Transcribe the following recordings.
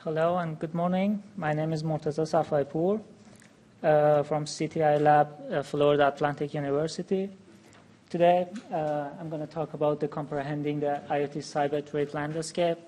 Hello and good morning. My name is Morteza Safaei Pour from CTI Lab, Florida Atlantic University. Today, I'm going to talk about the comprehending the IoT cyber threat landscape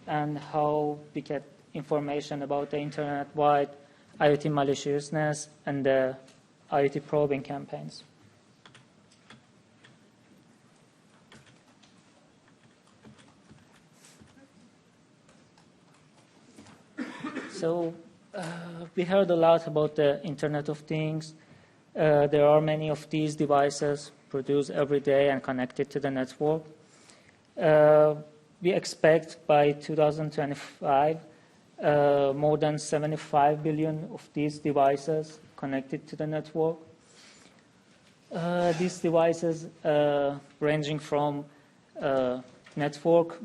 and how we get information about the internet-wide IoT maliciousness and the IoT probing campaigns. So we heard a lot about the Internet of Things. There are many of these devices produced every day and connected to the network. We expect by 2025 more than 75 billion of these devices connected to the network. These devices ranging from network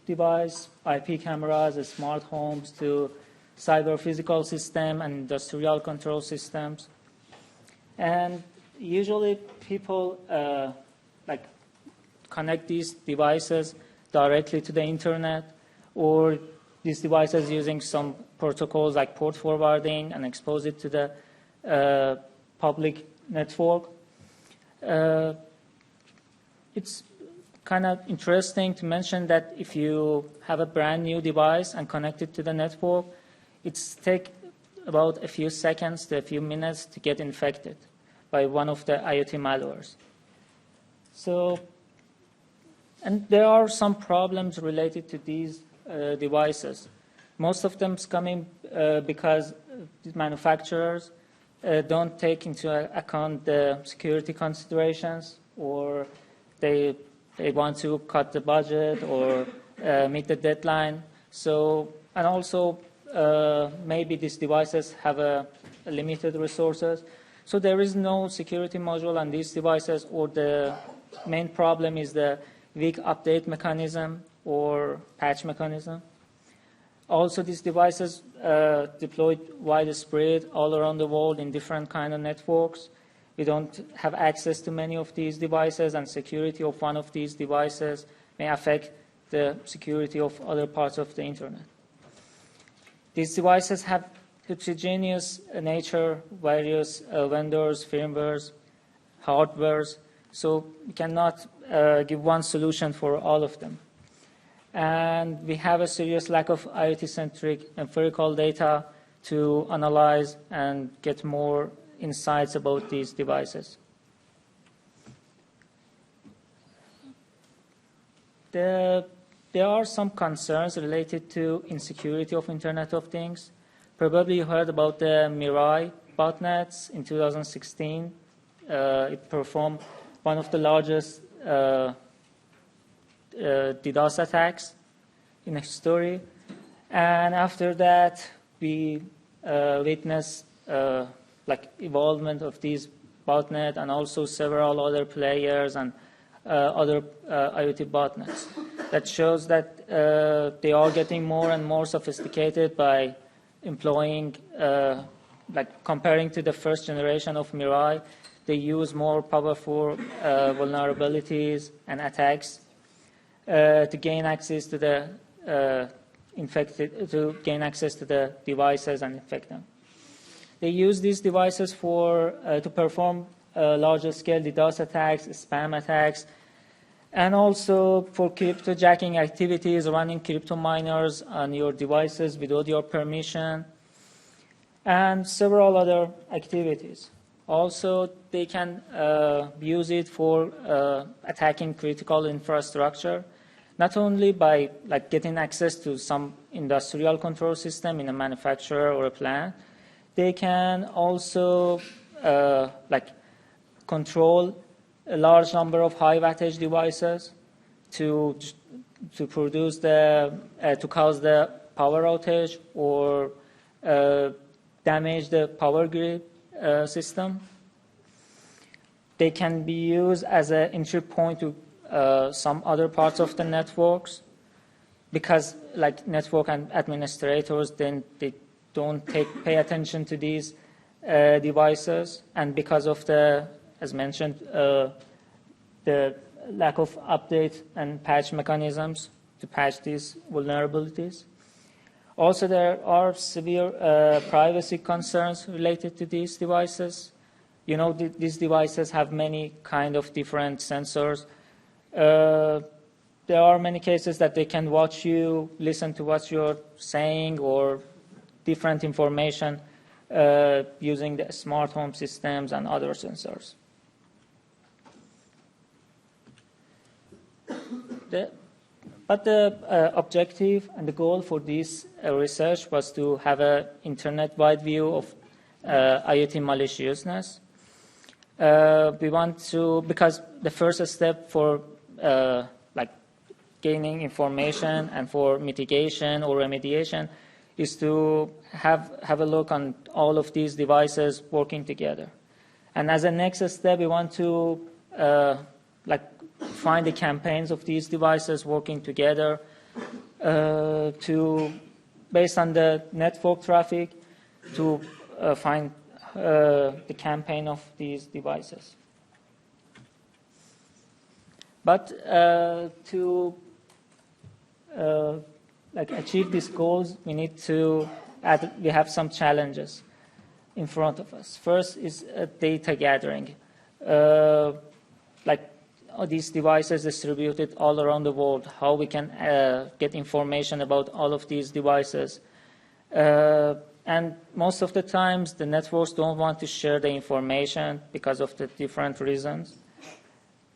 device, IP cameras, smart homes, to cyber physical system and industrial control systems. And usually people connect these devices directly to the internet, or these devices using some protocols like port forwarding and expose it to the public network. It's kind of interesting to mention that if you have a brand new device and connect it to the network, it's take about a few seconds to a few minutes to get infected by one of the IoT malwares. So, and there are some problems related to these devices. Most of them coming because the manufacturers don't take into account the security considerations, or they want to cut the budget or meet the deadline. So, and also maybe these devices have a limited resources. So there is no security module on these devices, or the main problem is the weak update mechanism or patch mechanism. Also, these devices deployed widespread all around the world in different kind of networks. We don't have access to many of these devices, and security of one of these devices may affect the security of other parts of the internet. These devices have heterogeneous nature, various vendors, firmwares, hardwares, so we cannot give one solution for all of them. And we have a serious lack of IoT-centric empirical data to analyze and get more insights about these devices. There are some concerns related to insecurity of Internet of Things. Probably you heard about the Mirai botnets in 2016. It performed one of the largest DDoS attacks in history. And after that, we witnessed evolvement of these botnets, and also several other players and other IoT botnets. That shows that they are getting more and more sophisticated by employing, comparing to the first generation of Mirai, they use more powerful vulnerabilities and attacks to gain access to the gain access to the devices and infect them. They use these devices to perform larger scale DDoS attacks, spam attacks, and also for cryptojacking activities, running crypto miners on your devices without your permission, and several other activities. Also, they can use it for attacking critical infrastructure, not only by getting access to some industrial control system in a manufacturer or a plant. They can also control a large number of high wattage devices to produce to cause the power outage or damage the power grid system. They can be used as an entry point to some other parts of the networks, because network and administrators, then they don't pay attention to these devices, and because of the, as mentioned, the lack of update and patch mechanisms to patch these vulnerabilities. Also, there are severe privacy concerns related to these devices. You know, these devices have many kind of different sensors. There are many cases that they can watch you, listen to what you're saying, or different information using the smart home systems and other sensors. But the objective and the goal for this research was to have an internet-wide view of IoT maliciousness. We want to, because the first step for like gaining information and for mitigation or remediation is to have a look on all of these devices working together. And as a next step, we want to like find the campaigns of these devices working together to, based on the network traffic, to find the campaign of these devices. But to like achieve these goals, we need to we have some challenges in front of us. First is data gathering. Like these devices distributed all around the world, how we can get information about all of these devices. And most of the times, the networks don't want to share the information because of the different reasons.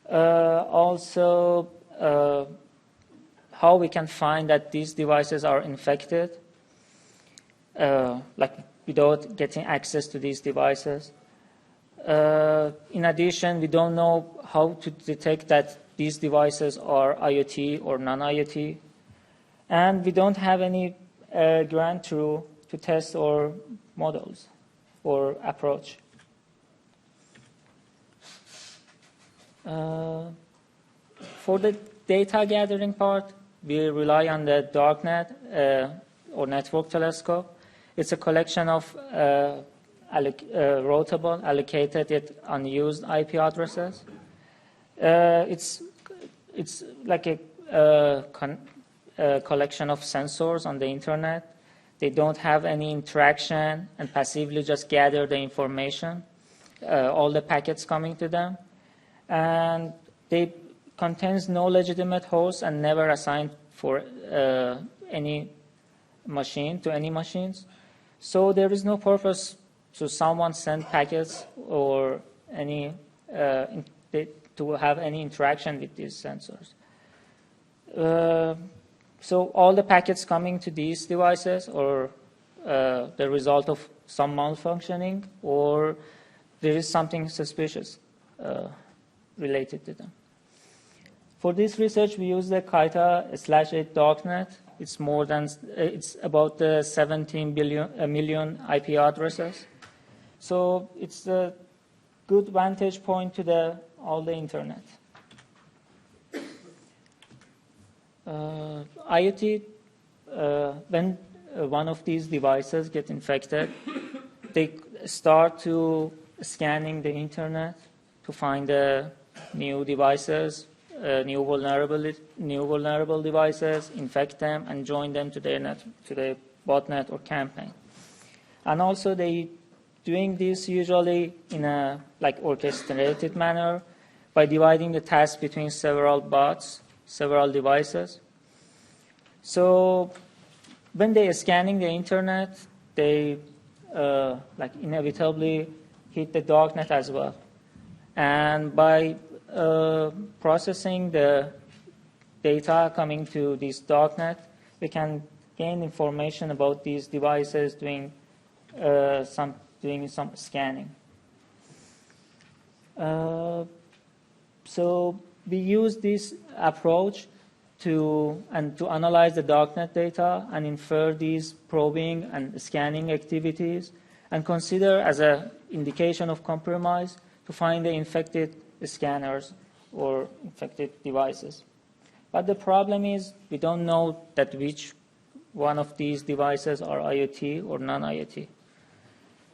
Also, how we can find that these devices are infected, like without getting access to these devices. In addition, we don't know how to detect that these devices are IoT or non-IoT. And we don't have any grant to test our models or approach. For the data gathering part, we rely on the DARKnet or network telescope. It's a collection of routable, allocated yet unused IP addresses. It's like a collection of sensors on the internet. They don't have any interaction and passively just gather the information, all the packets coming to them. And they contains no legitimate host and never assigned for any machine to any machines. So there is no purpose to someone send packets or any to have any interaction with these sensors. So all the packets coming to these devices are the result of some malfunctioning, or there is something suspicious related to them. For this research, we use the Kaita/8 DARKnet. It's about 17 million IP addresses. So it's a good vantage point to all the internet. IoT, when one of these devices get infected, they start to scanning the internet to find new devices, new vulnerable devices, infect them, and join them to the botnet or campaign. And also they doing this usually in a like orchestrated manner by dividing the task between several bots, several devices. So when they are scanning the internet, they like inevitably hit the DARKnet as well. And by processing the data coming to this DARKnet, we can gain information about these devices doing some scanning. So we use this approach to analyze the DARKnet data and infer these probing and scanning activities and consider as an indication of compromise to find the infected scanners or infected devices. But the problem is we don't know that which one of these devices are IoT or non-IoT.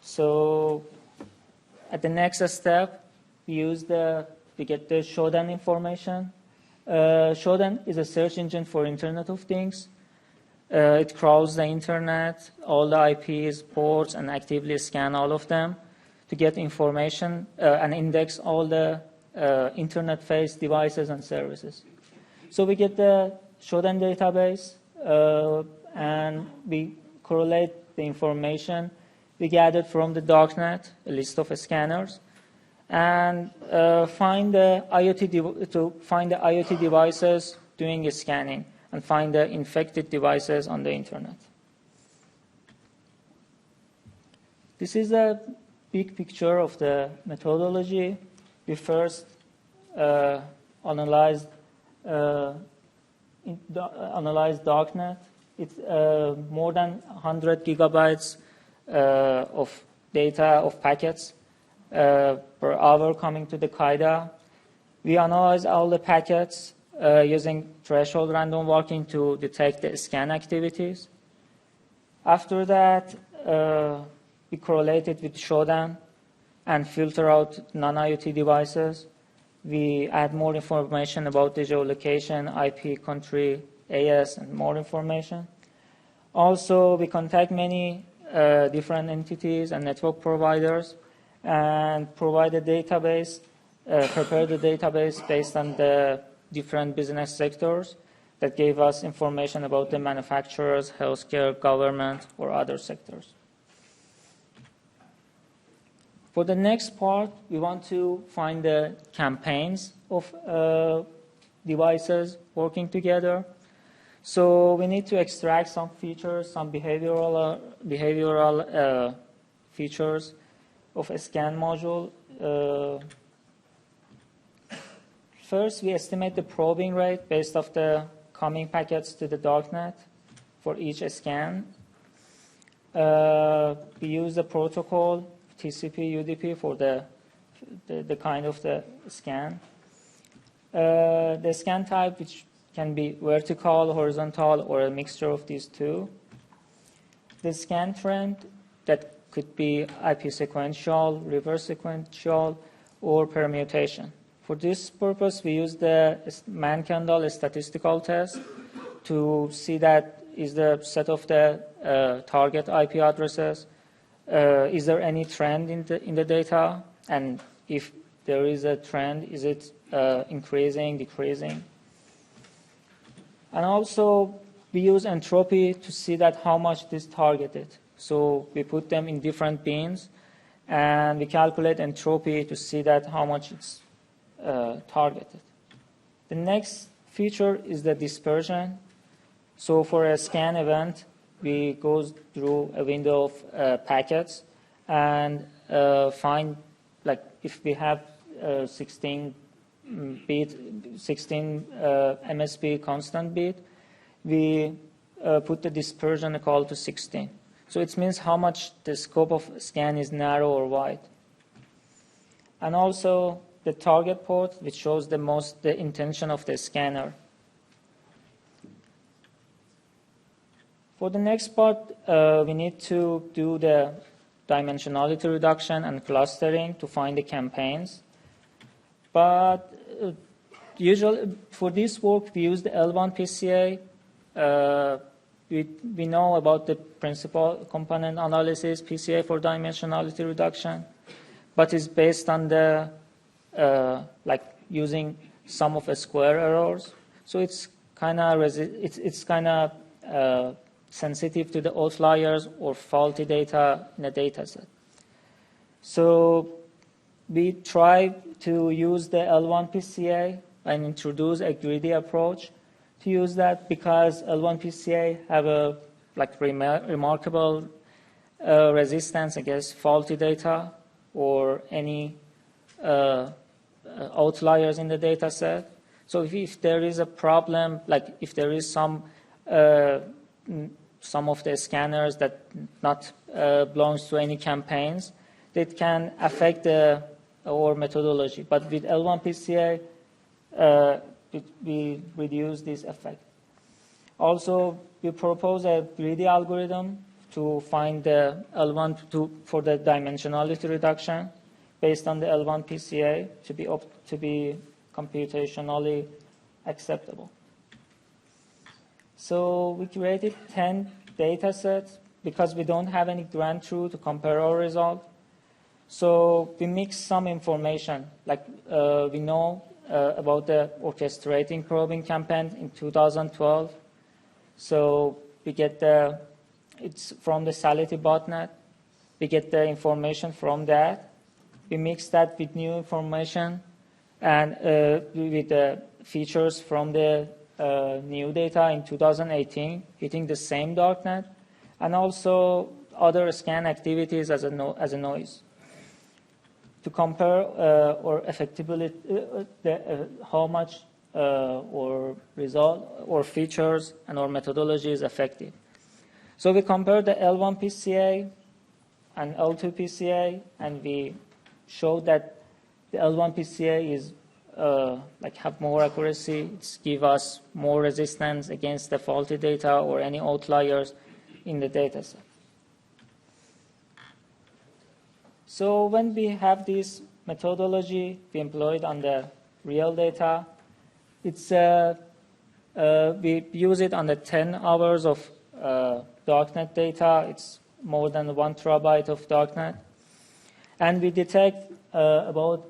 So at the next step, we get the Shodan information. Shodan is a search engine for Internet of Things. It crawls the internet, all the IPs, ports, and actively scan all of them to get information and index all the internet-faced devices and services. So we get the Shodan database, and we correlate the information we gathered from the darknet, a list of scanners, and find the IoT devices doing a scanning and find the infected devices on the internet. This is a big picture of the methodology. We first analyzed darknet. It's more than 100 gigabytes of data, of packets per hour coming to the CAIDA. We analyze all the packets using threshold random walking to detect the scan activities. After that, we correlate it with Shodan and filter out non-IoT devices. We add more information about the geolocation, IP, country, AS, and more information. Also, we contact many different entities and network providers and provide a database, prepare the database based on the different business sectors that gave us information about the manufacturers, healthcare, government, or other sectors. For the next part, we want to find the campaigns of devices working together. So we need to extract some features, some behavioral features of a scan module. First, we estimate the probing rate based off the coming packets to the darknet for each scan. We use the protocol TCP, UDP for the kind of the scan. The scan type, which can be vertical, horizontal, or a mixture of these two. The scan trend, that could be IP sequential, reverse sequential, or permutation. For this purpose, we use the Man-Kendall statistical test to see that is the set of the target IP addresses. Is there any trend in the data? And if there is a trend, is it increasing, decreasing? And also, we use entropy to see that how much it is targeted. So we put them in different bins, and we calculate entropy to see that how much it's targeted. The next feature is the dispersion. So for a scan event, we go through a window of packets and find, like, if we have 16 MSP constant bit, we put the dispersion equal to 16. So it means how much the scope of scan is narrow or wide. And also the target port, which shows the intention of the scanner. For the next part, we need to do the dimensionality reduction and clustering to find the campaigns. But usually for this work, we use the L1 PCA. We know about the principal component analysis, PCA for dimensionality reduction, but it's based on the like using sum of square errors. So it's kind of sensitive to the outliers or faulty data in a data set. So we try to use the L1 PCA and introduce a greedy approach to use that, because L1 PCA have a remarkable resistance against faulty data or any outliers in the data set. So if there is a problem, like if there is some of the scanners that not belongs to any campaigns, that can affect our methodology. But with L1 PCA, we reduce this effect. Also, we propose a greedy algorithm to find the L1 for the dimensionality reduction based on the L1 PCA to be computationally acceptable. So we created 10 data sets because we don't have any grand truth to compare our result. So we mixed some information, like we know about the orchestrating probing campaign in 2012. So we get it's from the Sality botnet. We get the information from that. We mix that with new information and with the features from the new data in 2018, hitting the same darknet, and also other scan activities as a noise to compare or effectively how much or result or features and our methodology is effective. So we compared the L1 PCA and L2 PCA, and we showed that the L1 PCA is have more accuracy. It's give us more resistance against the faulty data or any outliers in the data set. So when we have this methodology we employed on the real data, it's we use it on the 10 hours of darknet data. It's more than 1 terabyte of darknet. And we detect about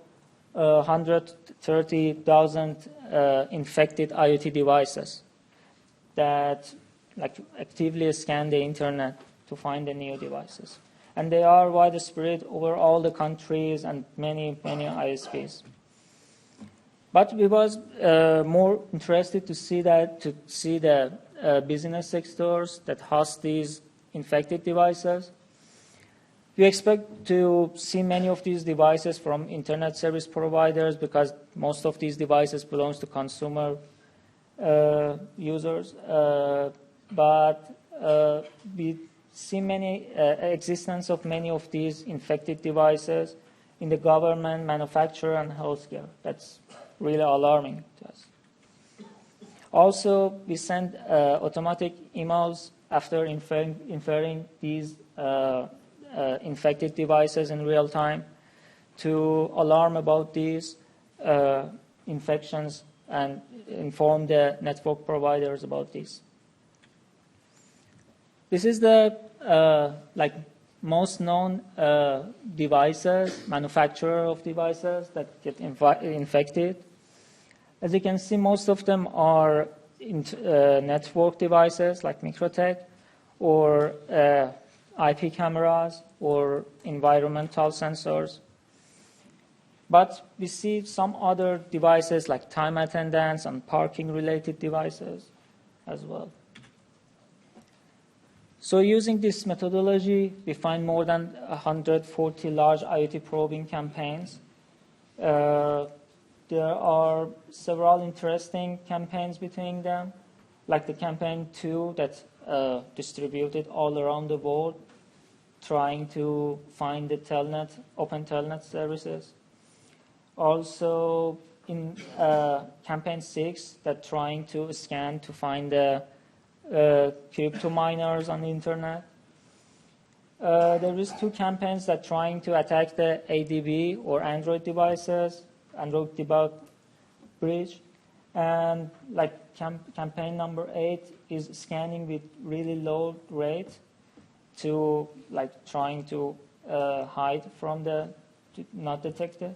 130,000 infected IoT devices that actively scan the internet to find the new devices. And they are widespread over all the countries and many ISPs. But we was more interested to see the business sectors that host these infected devices. We expect to see many of these devices from internet service providers because most of these devices belongs to consumer users. But we see many existence of many of these infected devices in the government, manufacturer, and healthcare. That's really alarming to us. Also, we send automatic emails after inferring these infected devices in real time to alarm about these infections and inform the network providers about this. This is the most known devices, manufacturer of devices that get infected. As you can see, most of them are network devices like Microtech or IP cameras or environmental sensors. But we see some other devices like time attendance and parking related devices as well. So using this methodology, we find more than 140 large IoT probing campaigns. There are several interesting campaigns between them, like the campaign 2 that's distributed all around the world, trying to find the telnet, open telnet services. Also in campaign 6 that trying to scan to find the crypto miners on the internet. There is 2 campaigns that trying to attack the ADB or Android devices, Android debug breach, and campaign number 8 is scanning with really low rate to trying to hide from not detected.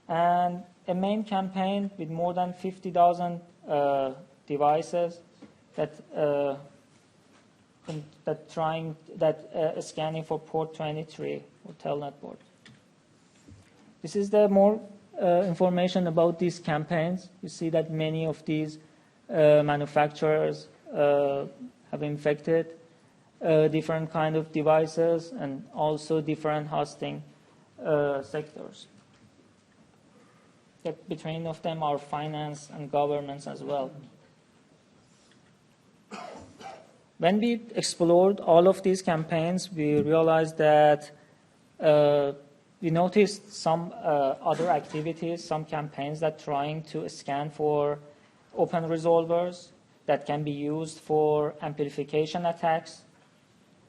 And a main campaign with more than 50,000 devices that scanning for port 23 or telnet port. This is the more information about these campaigns. You see that many of these manufacturers have infected different kind of devices and also different hosting sectors. Between of them are finance and governments as well. When we explored all of these campaigns, we realized that we noticed some other activities, some campaigns that trying to scan for open resolvers that can be used for amplification attacks.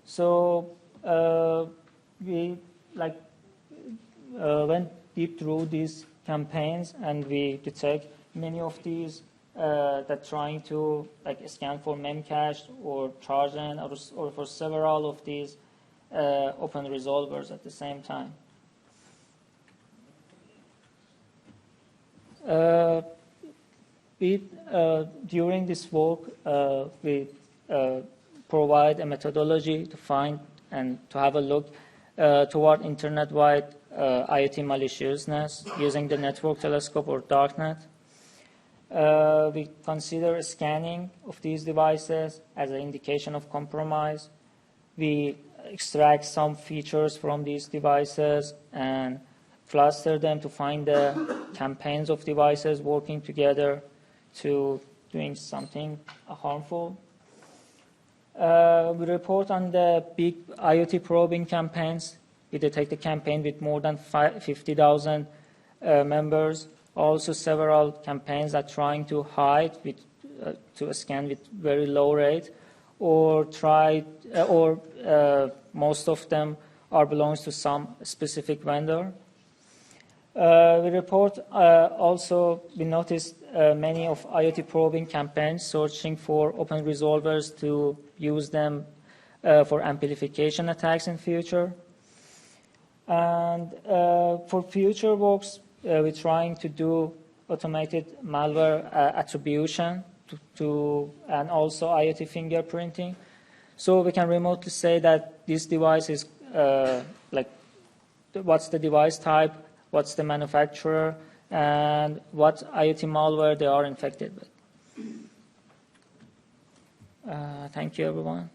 So we went deep through these campaigns and we detect many of these that trying to like scan for memcache or Trojan or for several of these open resolvers at the same time. During this work, we provide a methodology to find and to have a look toward internet-wide IoT maliciousness using the network telescope or darknet. We consider scanning of these devices as an indication of compromise. We extract some features from these devices and cluster them to find the campaigns of devices working together to doing something harmful. We report on the big IoT probing campaigns. We detect a campaign with more than 50,000 members. Also, several campaigns are trying to hide to scan with very low rate, or most of them belongs to some specific vendor. We report also, we noticed many of IoT probing campaigns searching for open resolvers to use them for amplification attacks in future. And for future works, we're trying to do automated malware attribution and also IoT fingerprinting. So we can remotely say that this device is like what's the device type, what's the manufacturer, and what IoT malware they are infected with. Thank you, everyone.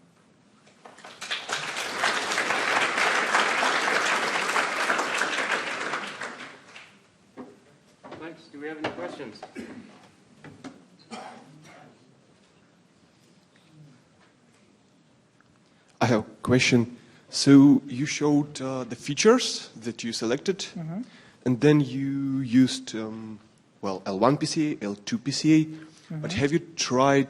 Thanks. Do we have any questions? I have a question. So you showed the features that you selected, mm-hmm. and then you used, L1 PCA, L2 PCA, mm-hmm. but have you tried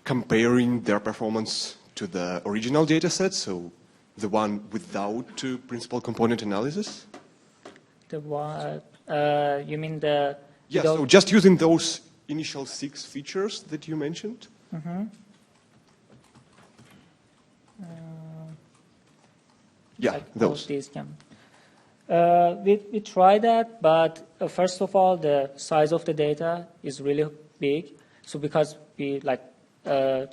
comparing their performance to the original data set, so the one without principal component analysis? The one, you mean the... Yeah, so just using those initial 6 features that you mentioned? Mm-hmm. Yeah, like those. These we try that, but first of all, the size of the data is really big. So because we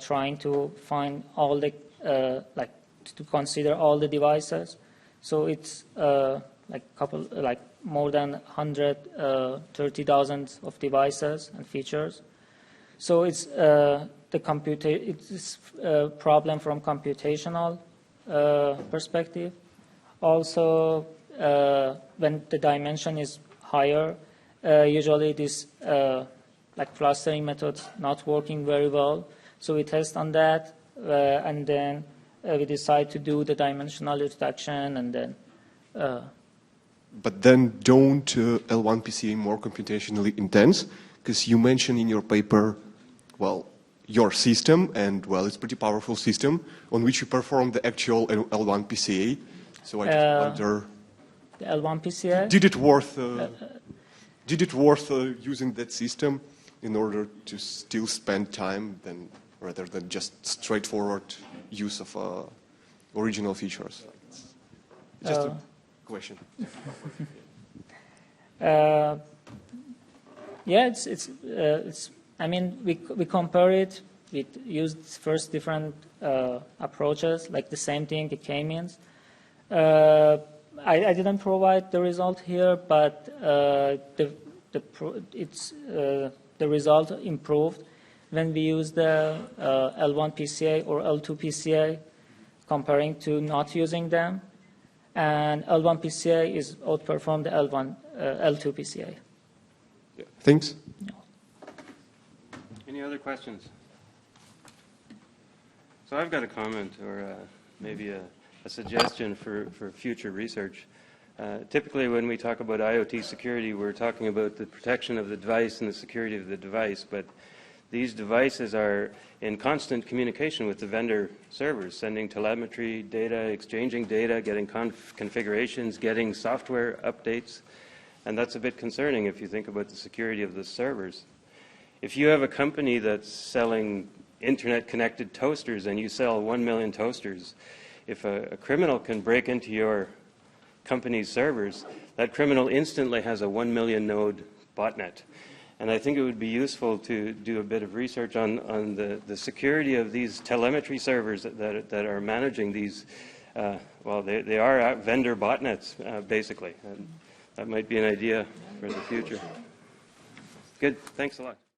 trying to find all the to consider all the devices, so it's more than 130,000 of devices and features. So it's it's a problem from computational perspective. Also, when the dimension is higher, usually this clustering method not working very well. So we test on that, and then we decide to do the dimensional reduction, and then. But then don't L1 PCA more computationally intense? Because you mentioned in your paper, your system, and it's a pretty powerful system on which you perform the actual L1 PCA. So I just wonder, the L1 PCA? Did it worth using that system in order to still spend time rather than just straightforward use of original features? Just a question. Yeah, it's. I mean, we compare it. We used first different approaches, like the same thing, the K-means. I didn't provide the result here, but the result improved when we use the L1 PCA or L2 PCA, comparing to not using them. And L1 PCA is outperformed the L2 PCA. Yeah. Thanks. No. Any other questions? So I've got a comment or maybe a suggestion for future research. Typically when we talk about IoT security, we're talking about the protection of the device and the security of the device, but these devices are in constant communication with the vendor servers, sending telemetry data, exchanging data, getting configurations, getting software updates, and that's a bit concerning if you think about the security of the servers. if you have a company that's selling internet-connected toasters and you sell 1 million toasters, if a criminal can break into your company's servers, that criminal instantly has a 1 million node botnet. And I think it would be useful to do a bit of research on the security of these telemetry servers that are managing these, well, they are vendor botnets, basically. And that might be an idea for the future. Good. Thanks a lot.